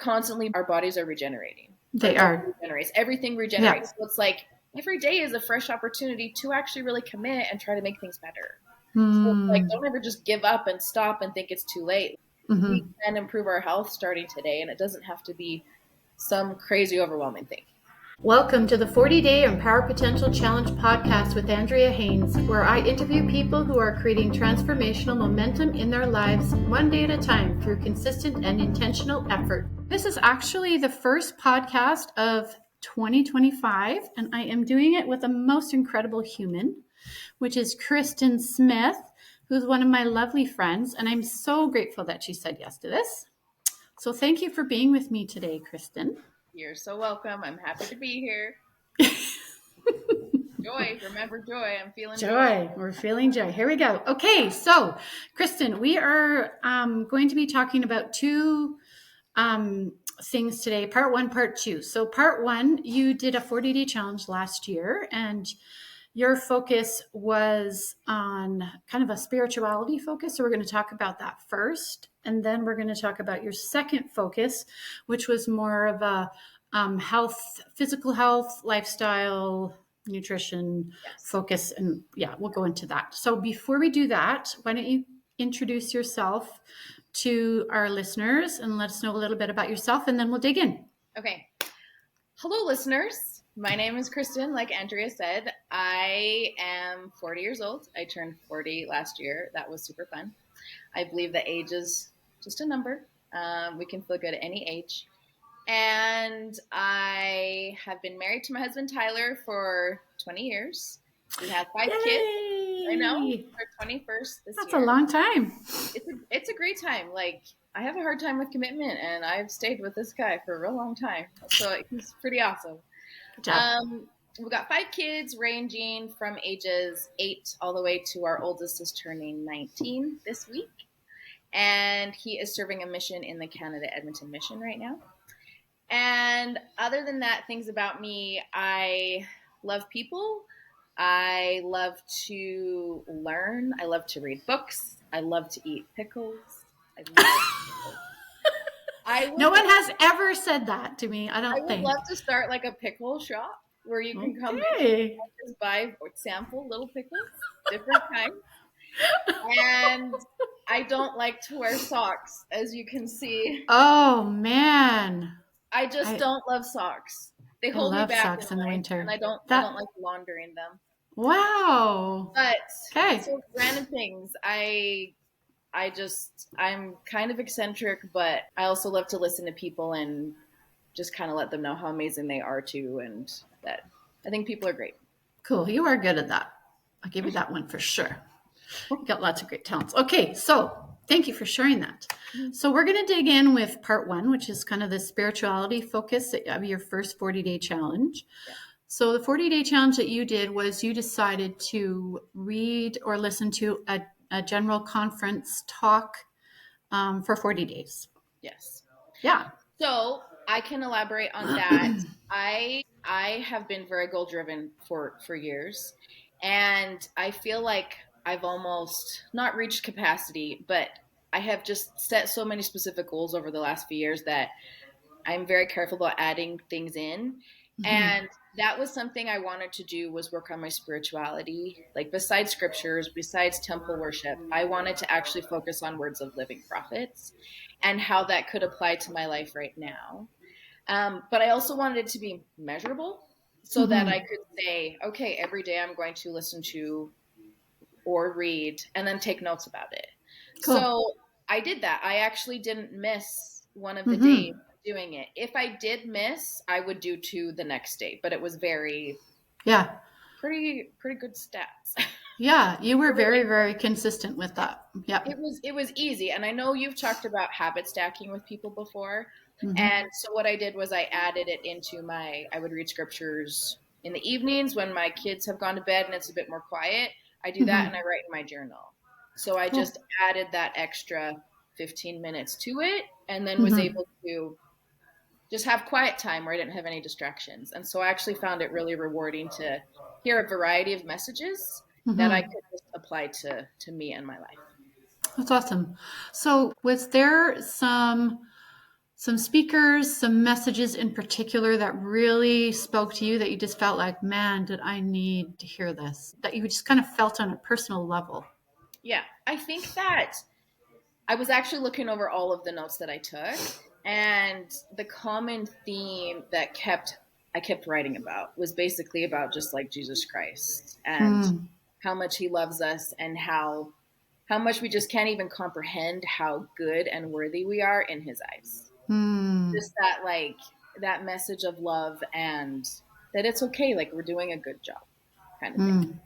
constantly our bodies are regenerating. They are. Everything regenerates. So it's like every day is a fresh opportunity to actually really commit and try to make things better. So it's like, don't ever just give up and stop and think it's too late. We can improve our health starting today, and it doesn't have to be some crazy, overwhelming thing. Welcome to the 40-Day Empower Potential Challenge podcast with Andrea Haynes, where I interview people who are creating transformational momentum in their lives one day at a time through consistent and intentional effort. This is actually the first podcast of 2025, and I am doing it with a most incredible human, which is Kristin Smith, who's one of my lovely friends, and I'm so grateful that she said yes to this. So thank you for being with me today, Kristin. You're so welcome. I'm happy to be here. Joy. Remember joy. I'm feeling joy. We're feeling joy. Here we go. Okay, so Kristin, we are going to be talking about two things today, part one, part two. So part one, you did a 40-day challenge last year, and your focus was on kind of a spirituality focus. So we're going to talk about that first. And then we're going to talk about your second focus, which was more of a health, physical health, lifestyle, nutrition focus. And yeah, we'll go into that. So before we do that, why don't you introduce yourself to our listeners and let us know a little bit about yourself, and then we'll dig in. Okay. Hello, listeners. My name is Kristin. Like Andrea said, I am 40 years old. I turned 40 last year. That was super fun. I believe that age is just a number. We can feel good at any age. And I have been married to my husband, Tyler, for 20 years. We have 5 kids. I know. Our 21st this year. That's a long time. It's a great time. Like, I have a hard time with commitment, and I've stayed with this guy for a real long time. So he's pretty awesome. Good job. We've got 5 kids ranging from ages 8 all the way to our oldest is turning 19 this week. And he is serving a mission in the Canada Edmonton mission right now. And other than that, things about me, I love people. I love to learn. I love to read books. I love to eat pickles. No one has ever said that to me. I would love to start like a pickle shop where you can come in and just buy or sample little pickles, different kinds. And I don't like to wear socks, as you can see. Oh, man. I just don't love socks. They hold me back in the winter. And I don't like laundering them. Wow. But so random things. I'm kind of eccentric, but I also love to listen to people and just kind of let them know how amazing they are too. And that I think people are great. Cool. You are good at that. I'll give you that one for sure. You got lots of great talents. Okay. So thank you for sharing that. So we're going to dig in with part one, which is kind of the spirituality focus of your first 40-day challenge. Yeah. So the 40-day challenge that you did was you decided to read or listen to a general conference talk for 40 days. Yes. Yeah. So I can elaborate on that. I have been very goal driven for years, and I feel like I've almost not reached capacity, but I have just set so many specific goals over the last few years that I'm very careful about adding things in. Mm-hmm. And that was something I wanted to do, was work on my spirituality. Like, besides scriptures, besides temple worship, I wanted to actually focus on words of living prophets and how that could apply to my life right now. But I also wanted it to be measurable so that I could say, okay, every day I'm going to listen to or read and then take notes about it. Cool. So I did that. I actually didn't miss one of the days doing it. If I did miss, I would do 2 the next day, but it was pretty good stats. Yeah, you were very, very consistent with that. Yeah. It was easy. And I know you've talked about habit stacking with people before. Mm-hmm. And so what I did was I added it into I would read scriptures in the evenings when my kids have gone to bed and it's a bit more quiet. I do that and I write in my journal. So I just added that extra 15 minutes to it, and then was able to just have quiet time where I didn't have any distractions. And so I actually found it really rewarding to hear a variety of messages that I could just apply to me and my life. That's awesome. So was there some some speakers, some messages in particular that really spoke to you that you just felt like, man, did I need to hear this? That you just kind of felt on a personal level? Yeah, I think that I was actually looking over all of the notes that I took, and the common theme that I kept writing about was basically about just like Jesus Christ and Mm, how much he loves us, and how much we just can't even comprehend how good and worthy we are in his eyes. mm, Just that, like, that message of love, and that it's okay, like we're doing a good job, kind of thing. mm.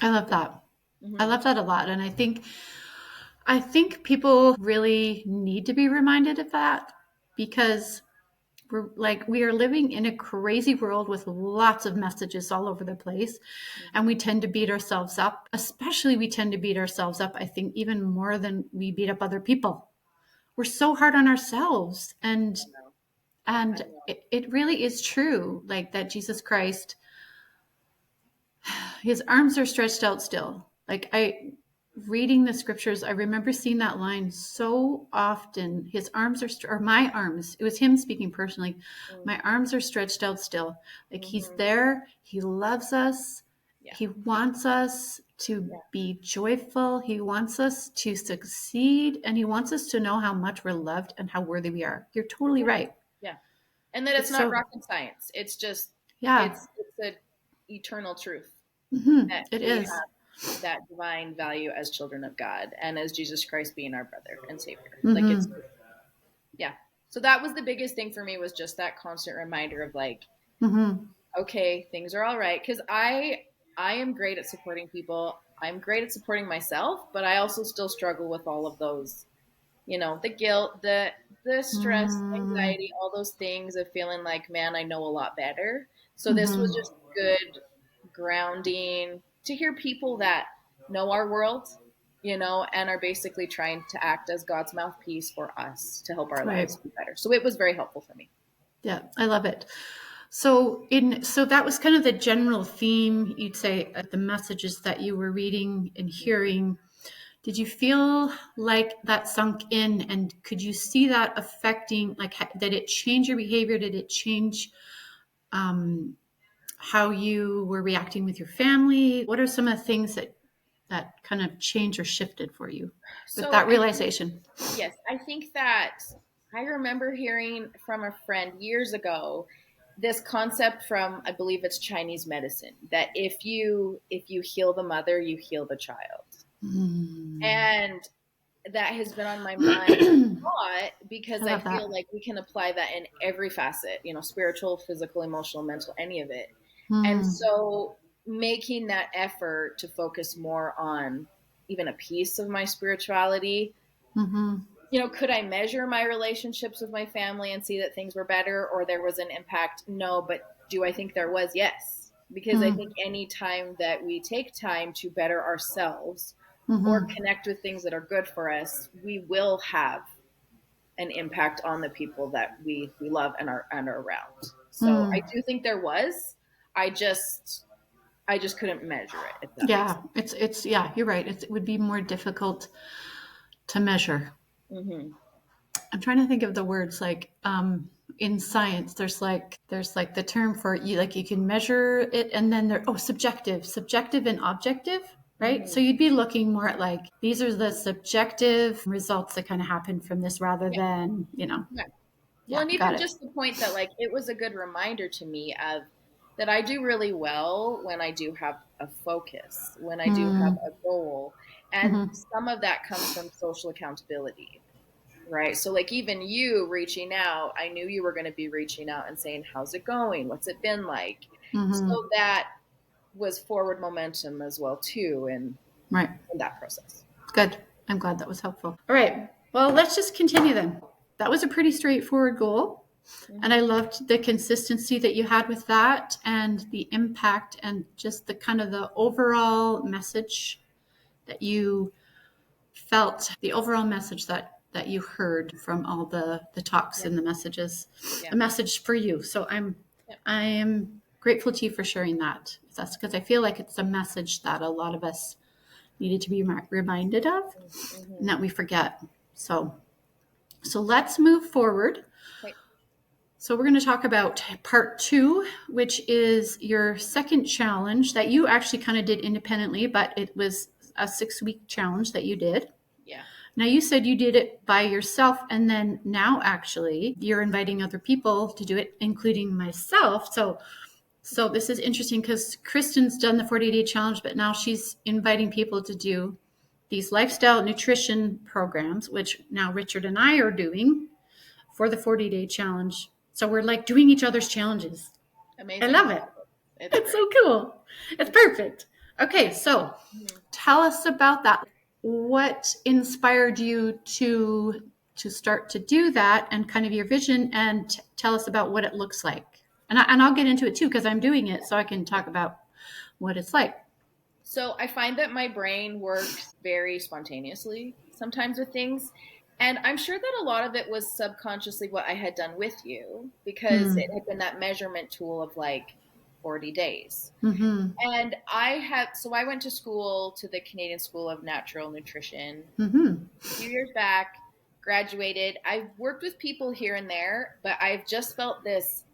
I love that. I Hmm. love that a lot. And I think people really need to be reminded of that because we are living in a crazy world with lots of messages all over the place, and we Hmm. tend to beat ourselves up. Especially we tend to beat ourselves up, I think, even more than we beat up other people. We're so hard on ourselves, and I know. I and know. it really is true, like that Jesus Christ, his arms are stretched out still. Like I reading the scriptures, I remember seeing that line so often. His arms are, or my arms, it was him speaking personally. Mm. My arms are stretched out still. Like he's Hmm. there. He loves us. Yeah. He wants us to Yeah. be joyful. He wants us to succeed. And he wants us to know how much we're loved and how worthy we are. You're totally Yeah. right. Yeah. And that it's It's not so, rocket science. It's just yeah, it's a eternal truth that it we is. have that divine value as children of God, and as Jesus Christ being our brother and savior. Like, it's, Mm-hmm. yeah. So that was the biggest thing for me, was just that constant reminder of like, Mm-hmm. okay, things are all right. Because I am great at supporting people. I'm great at supporting myself, but I also still struggle with all of those, the guilt, the stress, Mm-hmm. anxiety, all those things of feeling like, man, I know a lot better. So this was Mm-hmm. just good grounding to hear people that know our world, and are basically trying to act as God's mouthpiece for us to help our Right. lives be better. So it was very helpful for me. Yeah, I love it. So that was kind of the general theme, you'd say, the messages that you were reading and hearing. Did you feel like that sunk in, and could you see that affecting, like, did it change your behavior? Did it change um, how you were reacting with your family? What are some of the things that kind of changed or shifted for you with So that I think, realization? yes, I think that I remember hearing from a friend years ago this concept from, I believe it's Chinese medicine, that if you heal the mother, you heal the child. Mm. And that has been on my mind a lot, I because I love that. feel like we can apply that in every facet, spiritual, physical, emotional, mental, any of it. And Mm. so making that effort to focus more on even a piece of my spirituality, Mm-hmm. could I measure my relationships with my family and see that things were better, or there was an impact? No, but do I think there was? Yes. Because I think Mm. any time that we take time to better ourselves or Mm-hmm. connect with things that are good for us, we will have an impact on the people that we love and are around. So I Mm. do think there was. I just I just couldn't measure it, if that makes Yeah, it's yeah, you're right. It would be more difficult to measure. sense. Hmm. I'm trying to think of the words like in science there's like the term for you, like you can measure it, and then there, oh, subjective and objective, right? So Hmm. you'd be looking more at like these are the subjective results that kind of happen from this rather Yeah. than, Yeah. Well, yeah, and got even it. just the point that, like, it was a good reminder to me of that I do really well when I do have a focus, when I do have Mm, a goal. And mm-hmm, some of that comes from social accountability, right? So, like, even you reaching out, I knew you were going to be reaching out and saying, how's it going? What's it been like? mm-hmm. So that was forward momentum as well, too, Right. in that process. Good. I'm glad that was helpful. All right. Well, let's just continue then. That was a pretty straightforward goal. And I Hmm. loved the consistency that you had with that and the impact and just the kind of the overall message that you felt, the overall message that you heard from all the talks Yeah. and the messages, Yeah. a message for you. So Yeah. I am grateful to you for sharing that. That's because I feel like it's a message that a lot of us needed to be reminded of and Hmm. that we forget. So let's move forward. Okay. So we're going to talk about part 2, which is your second challenge that you actually kind of did independently, but it was a 6-week challenge that you did. Yeah. Now you said you did it by yourself, and then now actually you're inviting other people to do it, including myself. So this is interesting because Kristin's done the 40-day challenge, but now she's inviting people to do these lifestyle nutrition programs, which now Richard and I are doing for the 40-day challenge. So we're like doing each other's challenges. I Amazing. love it. It's It's great. so cool. It's perfect. Okay, so Mhm. tell us about that. What inspired you to start to do that, and kind of your vision, and tell us about what it looks like. And I'll get into it too because I'm doing it, so I can talk about what it's like. So I find that my brain works very spontaneously sometimes with things. And I'm sure that a lot of it was subconsciously what I had done with you because it Mm. had been that measurement tool of like 40 days. Mm-hmm. And so I went to school to the Canadian School of Natural Nutrition Mm-hmm. a few years back, graduated. I've worked with people here and there, but I've just felt this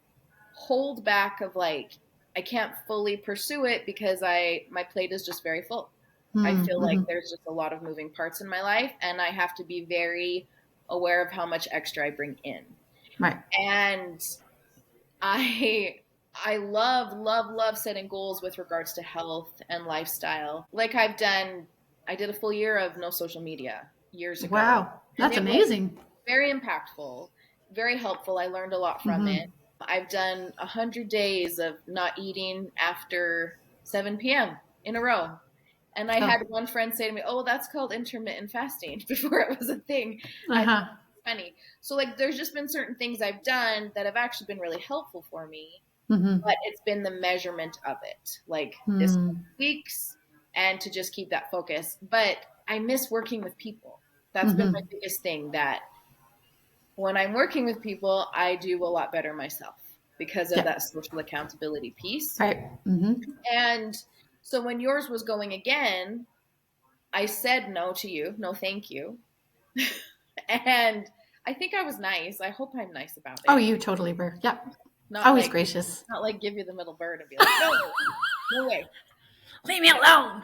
hold back of like I can't fully pursue it because my plate is just very full. I feel like Mm-hmm. there's just a lot of moving parts in my life and I have to be very aware of how much extra I bring in. Right. And I I love setting goals with regards to health and lifestyle. Like I did a full year of no social media years ago. Wow. And That's it was amazing. very impactful, very helpful. I learned a lot from it. Mm-hmm. I've done 100 days of not eating after 7 p.m. in a row. And I Oh. had one friend say to me, "Oh, that's called intermittent fasting," before it was a thing. I thought Uh-huh. it was funny. So, like, there's just been certain things I've done that have actually been really helpful for me, Mm-hmm. but it's been the measurement of it, like this Mm. weeks, and to just keep that focus. But I miss working with people. That's been my Mm-hmm. biggest thing, that when I'm working with people, I do a lot better myself because of Yeah. that social accountability piece. Right. Mm-hmm. And so when yours was going again, I said no to you, no thank you. And I think I was nice. I hope I'm nice about Oh, it. you totally were. Yeah. Not Always like gracious. not like give you the middle bird and be like, no, no way. Leave me alone.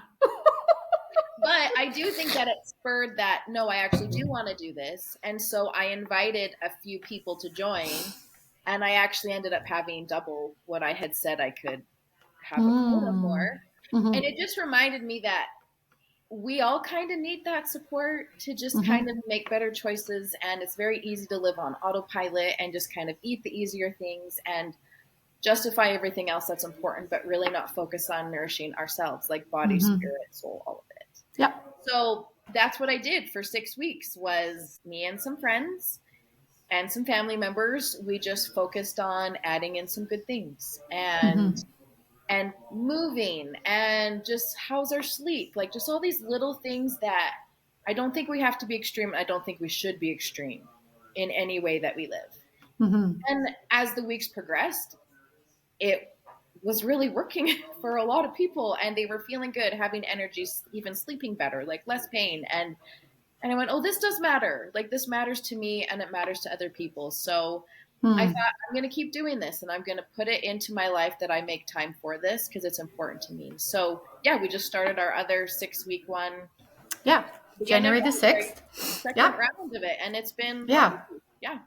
But I do think that it spurred that, no, I actually do want to do this. And so I invited a few people to join, and I actually ended up having double what I had said I could have a quota Mm. for. And Mm-hmm. it just reminded me that we all kind of need that support to just kind Mm-hmm. of make better choices. And it's very easy to live on autopilot and just kind of eat the easier things and justify everything else that's important, but really not focus on nourishing ourselves, like body, Mm-hmm. spirit, soul, all of it. Yep. So that's what I did for 6 weeks. Was me and some friends and some family members, we just focused on adding in some good things Mm-hmm. and moving and just how's our sleep, like just all these little things that I don't think we have to be extreme. I don't think we should be extreme in any way that we live. Mm-hmm. And as the weeks progressed, it was really working for a lot of people, and they were feeling good, having energy, even sleeping better, like less pain. And I went, oh, this does matter. Like this matters to me and it matters to other people. So I Mm. thought, I'm going to keep doing this and I'm going to put it into my life that I make time for this because it's important to me. So yeah, we just started our other 6 week one Yeah. beginning of January the January, 6th. second Yeah. round of it. And it's been Yeah. lovely. Yeah.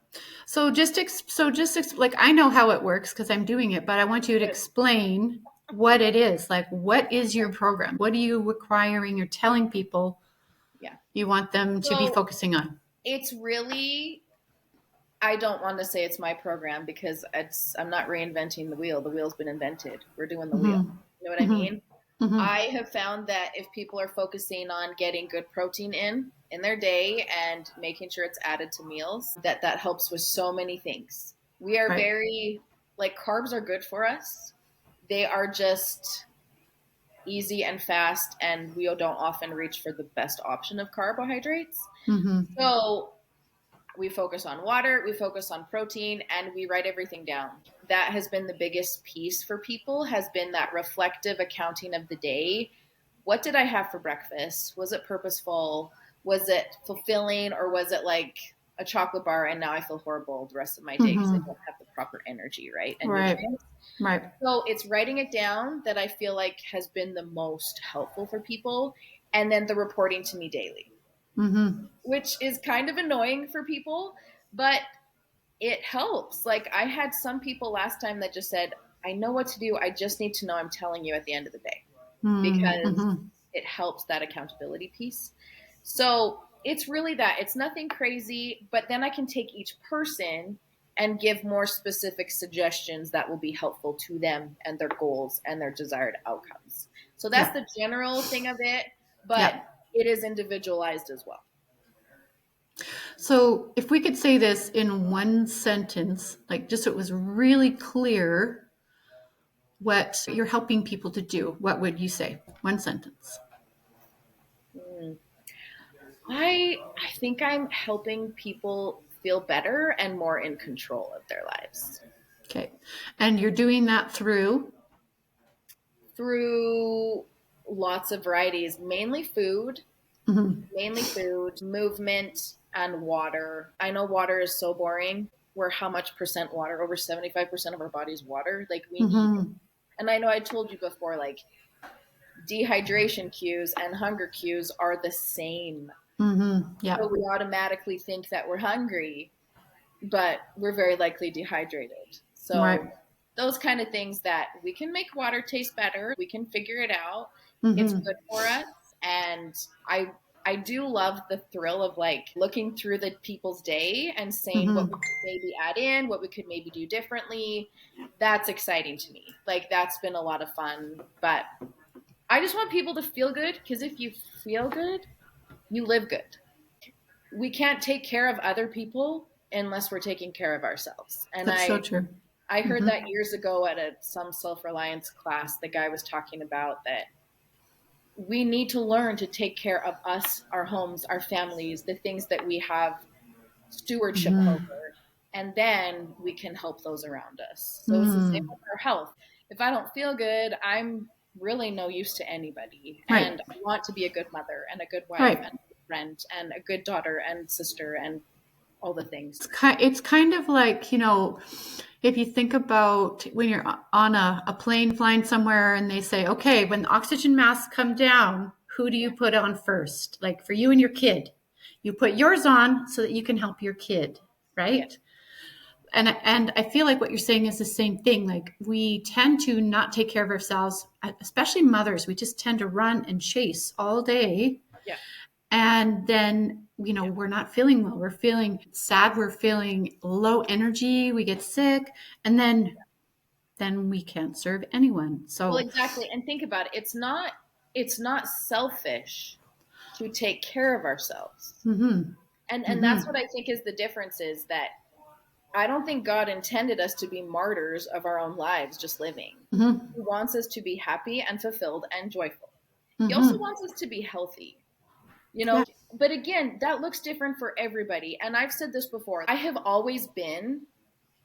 Like I know how it works because I'm doing it, but I want you to Good. explain what it is. Like, what is your program? What are you requiring or telling people Yeah. you want them to be So focusing on? it's really, I don't want to say it's my program because I'm not reinventing the wheel. The wheel's been invented. We're doing the wheel. Mm-hmm. You know what I Mm-hmm. mean? Mm-hmm. I have found that if people are focusing on getting good protein in their day and making sure it's added to meals, that helps with so many things. We are Right. very, like, carbs are good for us. They are just easy and fast, and we don't often reach for the best option of carbohydrates. Mm-hmm. So we focus on water, we focus on protein, and we write everything down. That has been the biggest piece for people, has been that reflective accounting of the day. What did I have for breakfast? Was it purposeful? Was it fulfilling? Or was it like a chocolate bar and now I feel horrible the rest of my day because I Mm-hmm. don't have the proper energy, right? And Right. nutrients. Right. So it's writing it down that I feel like has been the most helpful for people. And then the reporting to me daily, Mm-hmm. which is kind of annoying for people, but it helps. Like I had some people last time that just said, I know what to do. I just need to know I'm telling you at the end of the day, because Mm-hmm. it helps that accountability piece. So it's really that. It's nothing crazy, but then I can take each person and give more specific suggestions that will be helpful to them and their goals and their desired outcomes. So that's Yeah. the general thing of it, but Yeah. it is individualized as well. So if we could say this in one sentence, like just so it was really clear what you're helping people to do, what would you say? One sentence. Mm. I think I'm helping people feel better and more in control of their lives Okay. And you're doing that through? through lots of varieties, Mm-hmm. mainly food, movement, and water. I know water is so boring. We're how much percent water? Over 75% of our body is water. Like we need, Mm-hmm. and I know I told you before, like dehydration cues and hunger cues are the same. Mm-hmm. Yeah. So we automatically think that we're hungry, but we're very likely dehydrated. Right. So those kind of things that we can make water taste better, we can figure it out. It's Mm-hmm. good for us. And I do love the thrill of like looking through the people's day and saying what we Mm-hmm. could maybe add in, what we could maybe do differently. That's exciting to me. Like that's been a lot of fun. But I just want people to feel good, because if you feel good, you live good. We can't take care of other people unless we're taking care of ourselves. And That's so I true. I heard Mm-hmm. that years ago at some self-reliance class. The guy was talking about that we need to learn to take care of us, our homes, our families, the things that we have stewardship Mm-hmm. over, and then we can help those around us. So it's the same Mm. with our health. If I don't feel good, I'm really no use to anybody. Right. And I want to be a good mother and a good wife Right. and a good friend and a good daughter and sister and all the things. It's kind of like, if you think about when you're on a plane flying somewhere and they say, okay, when the oxygen masks come down, who do Yeah, you put on first? Like for you and your kid, you put yours on so that you can help your kid, yeah, right? And I feel like what you're saying is the same thing. Like we tend to not take care of ourselves, especially mothers. We just tend to run and chase all day, yeah, and then yeah. we're not feeling well, we're feeling sad, we're feeling low energy, we get sick, and then we can't serve anyone. Well, So exactly. And think about it. It's not selfish to take care of ourselves. mm-hmm, And that's mm-hmm, what I think is the difference, is that I don't think God intended us to be martyrs of our own lives just living. mm-hmm, He wants us to be happy and fulfilled and joyful. He also mm-hmm. wants us to be healthy. Yeah. But again, that looks different for everybody. And I've said this before. I have always been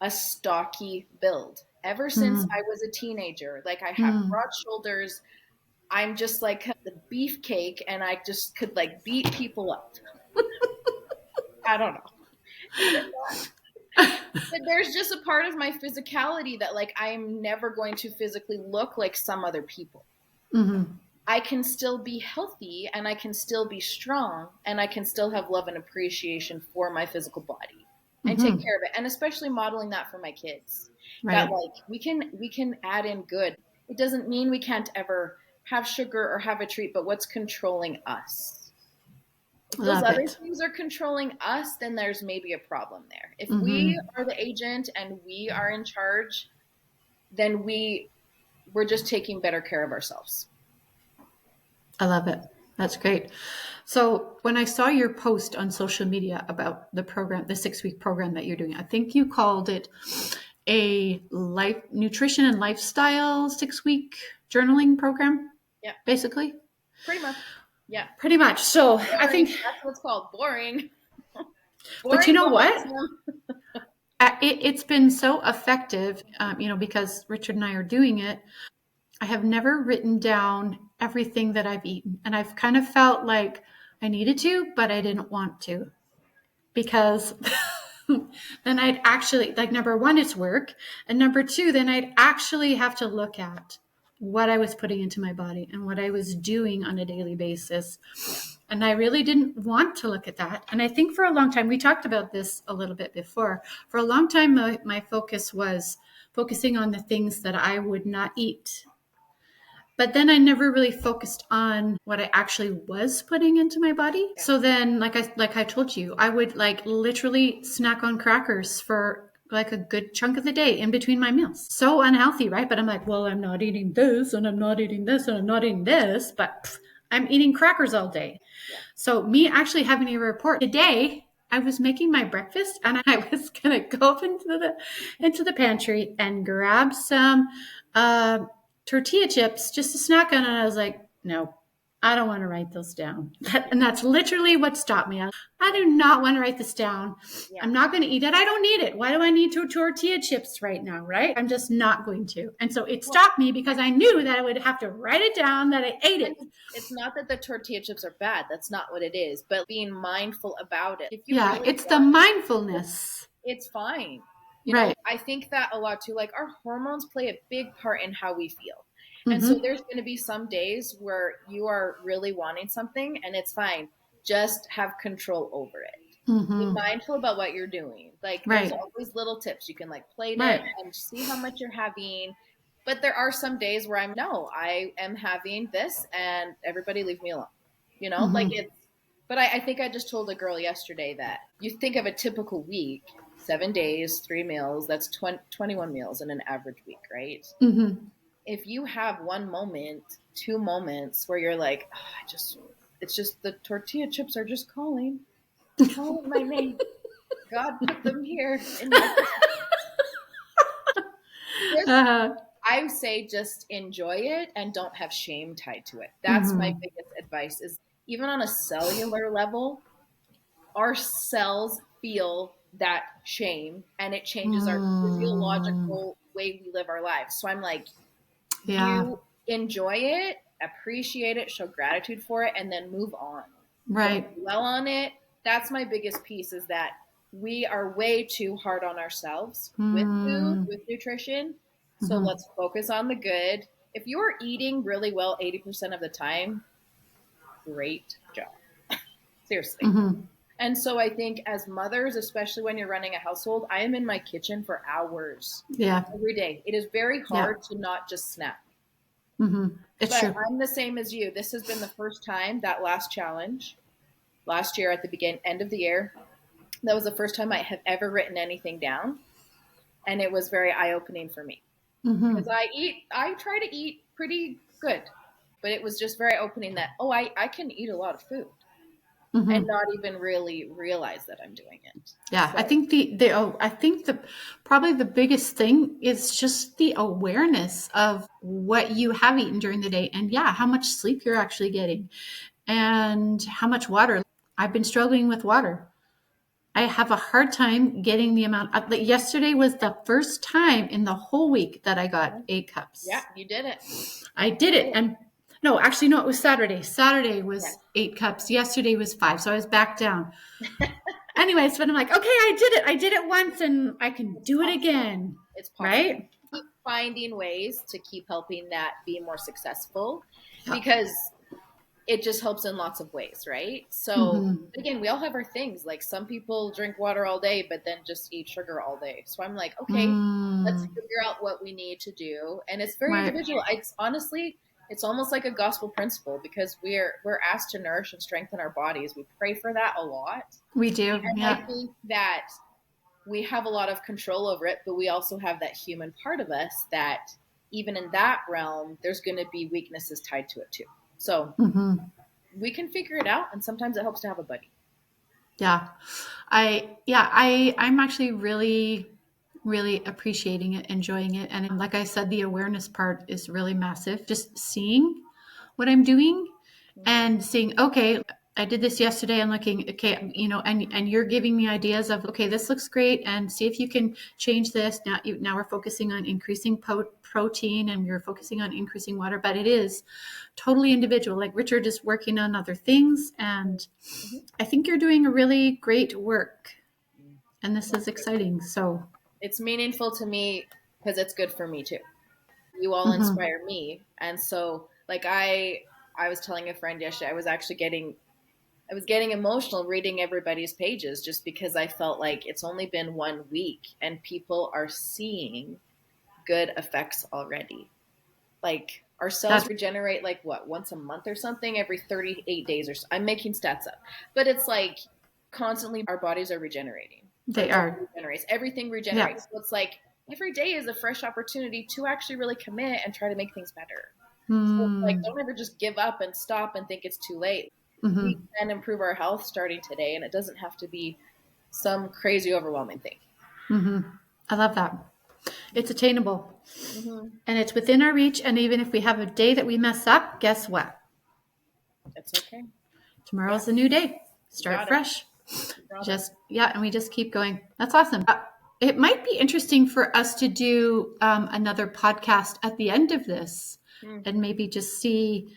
a stocky build ever since Mm-hmm, I was a teenager. Like I have mm-hmm. broad shoulders. I'm just like the beefcake, and I just could like beat people up. I don't know. But there's just a part of my physicality that like I'm never going to physically look like some other people. Mm-hmm. I can still be healthy and I can still be strong and I can still have love and appreciation for my physical body and take Mm-hmm. care of it, and especially modeling that for my kids, that Right. like we can add in good. It doesn't mean we can't ever have sugar or have a treat, but what's controlling us? If those Love other it. things are controlling us, then there's maybe a problem there. If we Mm-hmm. are the agent and we are in charge, then we're just taking better care of ourselves. I love it. That's great. So when I saw your post on social media about the program, the 6-week program that you're doing, I think you called it a life nutrition and lifestyle 6-week journaling program, Yeah, basically. pretty much. Yeah. Pretty much. So I Boring. think, That's what's called boring. but you Boring know but what? awesome. It's been so effective, because Richard and I are doing it. I have never written down everything that I've eaten. And I've kind of felt like I needed to, but I didn't want to. because then I'd actually, like, number one, it's work. And number two, then I'd actually have to look at what I was putting into my body and what I was doing on a daily basis. Yeah. And I really didn't want to look at that. And I think for a long time, we talked about this a little bit before. For a long time, my focus was focusing on the things that I would not eat. But then I never really focused on what I actually was putting into my body. Yeah. So then, like I told you, I would like literally snack on crackers for like a good chunk of the day in between my meals. So unhealthy, right? But I'm like, well, I'm not eating this and I'm not eating this and I'm not eating this, but I'm eating crackers all day. Yeah. So me actually having a report today, I was making my breakfast and I was gonna go up into the pantry and grab some tortilla chips just to snack on, and I was like, no, I don't want to write those down. And that's literally what stopped me. I do not want to write this down. Yeah. I'm not going to eat it. I don't need it. Why do I need two tortilla chips right now, right? I'm just not going to. And so it stopped me because I knew that I would have to write it down that I ate it. It's not that the tortilla chips are bad. That's not what it is. But being mindful about it. If you Yeah, really it's the mindfulness. it's fine. Right. I think that a lot too. Like our hormones play a big part in how we feel. And so there's going to be some days where you are really wanting something and it's fine. Just have control over it. Be mindful about what you're doing. Like there's always little tips. You can like plate it and see how much you're having. But there are some days where I am having this and everybody leave me alone. Like but I think I just told a girl yesterday that you think of a typical week, 7 days, 3 meals, that's 21 meals in an average week, right? If you have 1 moment, 2 moments where you're like, it's just the tortilla chips are just calling my name. God put them here. I say just enjoy it and don't have shame tied to it. That's my biggest advice is even on a cellular level, our cells feel that shame and it changes our physiological way we live our lives. So I'm like, you enjoy it, appreciate it, show gratitude for it, and then move on. Right. Don't dwell on it. That's my biggest piece is that we are way too hard on ourselves with food, with nutrition. So let's focus on the good. If you're eating really well 80% of the time, great job. Seriously. And so I think as mothers, especially when you're running a household, I am in my kitchen for hours every day. It is very hard to not just snack. It's true. I'm the same as you. This has been the first time, that last challenge, last year at the end of the year, that was the first time I have ever written anything down. And it was very eye-opening for me. Because I try to eat pretty good. But it was just very opening that, I can eat a lot of food. And not even really realize that I'm doing it. Yeah, so. I think probably the biggest thing is just the awareness of what you have eaten during the day, and how much sleep you're actually getting, and how much water. I've been struggling with water. I have a hard time getting the amount. Yesterday was the first time in the whole week that I got 8 cups. Yeah, you did it. I did it, and. No, actually, no, it was Saturday. Saturday was 8 cups. Yesterday was 5. So I was back down. Anyways, but I'm like, okay, I did it. I did it once and I can do it again. It's possible. Right? Keep finding ways to keep helping that be more successful because it just helps in lots of ways, right? So again, we all have our things. Like some people drink water all day, but then just eat sugar all day. So I'm like, okay, let's figure out what we need to do. And it's very individual. It's honestly... It's almost like a gospel principle because we're asked to nourish and strengthen our bodies. We pray for that a lot. We do. And I think that we have a lot of control over it, but we also have that human part of us that even in that realm, there's going to be weaknesses tied to it too. So we can figure it out. And sometimes it helps to have a buddy. Yeah. I'm actually really appreciating it, enjoying it. And like I said, the awareness part is really massive. Just seeing what I'm doing and seeing, okay, I did this yesterday. I'm looking, okay, and you're giving me ideas of, okay, this looks great, and see if you can change this. Now we're focusing on increasing protein, and you're focusing on increasing water, but it is totally individual. Like Richard is working on other things, and Mm-hmm. I think you're doing a really great work, and this is exciting. So It's meaningful to me because it's good for me too. You all mhm, inspire me, and so like I was telling a friend yesterday, I was getting emotional reading everybody's pages just because I felt like it's only been 1 week and people are seeing good effects already. Like our cells that's regenerate like what, once a month or something, every 38 days or so. I'm making stats up. But it's like constantly our bodies are regenerating. Our they blood are, regenerates. Everything yeah. regenerates. So it's like every day is a fresh opportunity to actually really commit and try to make things better. So it's like Hmm. don't ever just give up and stop and think it's too late. We Hmm. can improve our health starting today, and it doesn't have to be some crazy overwhelming thing. Hmm. I love that. It's attainable, Mm-hmm. and it's within our reach. And even if we have a day that we mess up, guess what? It's okay. Yeah, Tomorrow's a new day. you Start got it. fresh. You got it. Just, yeah, and we just keep going. That's awesome. It might be interesting for us to do another podcast at the end of this, Mm. and maybe just see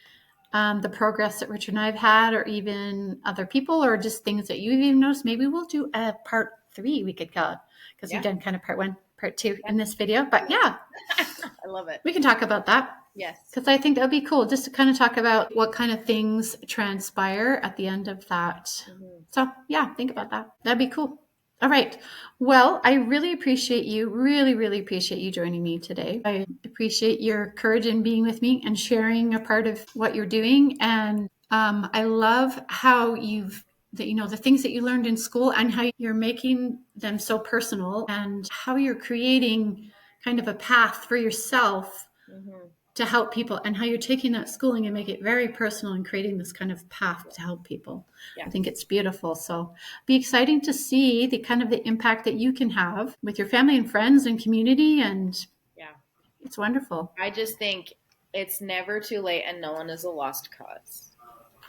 the progress that Richard and I have had, or even other people, or just things that you've even noticed. Maybe we'll do a part 3, we could call it, because we've Yeah, done kind of part 1, part 2 yeah. in this video. But yeah, I love it. we can talk about that, Yes. because I think that would be cool, just to kind of talk about what kind of things transpire at the end of that. Mm-hmm. So yeah, think Yeah. about that. That'd be cool. All right. Well, I really appreciate you, really, really appreciate you joining me today. I appreciate your courage in being with me and sharing a part of what you're doing. And I love how the things that you learned in school, and how you're making them so personal, and how you're creating kind of a path for yourself Mm-hmm. to help people, and how you're taking that schooling and make it very personal and creating this kind of path to help people. Yeah. I think it's beautiful. So be exciting to see the kind of the impact that you can have with your family and friends and community, and Yeah. it's wonderful. I just think it's never too late and no one is a lost cause.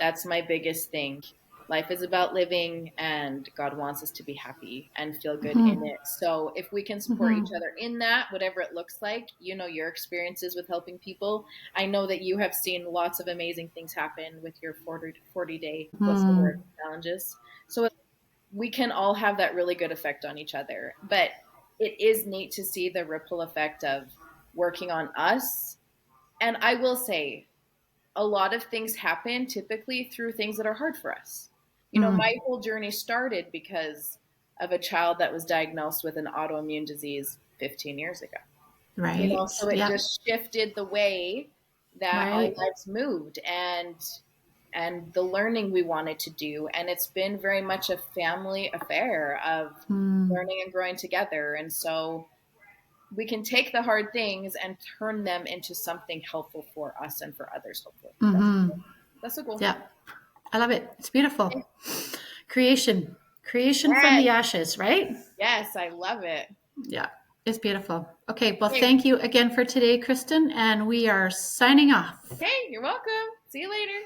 That's my biggest thing. Life is about living, and God wants us to be happy and feel good in Mm-hmm. it. So, if we can support each Mm-hmm. other in that, whatever it looks like, your experiences with helping people. I know that you have seen lots of amazing things happen with your 40-day, what's the word, Mm-hmm. challenges. So, we can all have that really good effect on each other. But it is neat to see the ripple effect of working on us. And I will say, a lot of things happen typically through things that are hard for us. My Mm. whole journey started because of a child that was diagnosed with an autoimmune disease 15 years ago. Right. So it Yeah. just shifted the way that our Right. lives moved, and the learning we wanted to do, and it's been very much a family affair of Mm. learning and growing together. And so we can take the hard things and turn them into something helpful for us and for others, hopefully. Mm-hmm. That's so cool. Yeah. I love it. It's beautiful. Creation. Creation from Yes. the ashes, right? Yes, I love it. Yeah, it's beautiful. Okay, well, Okay. thank you again for today, Kristin, and we are signing off. Okay, you're welcome. See you later.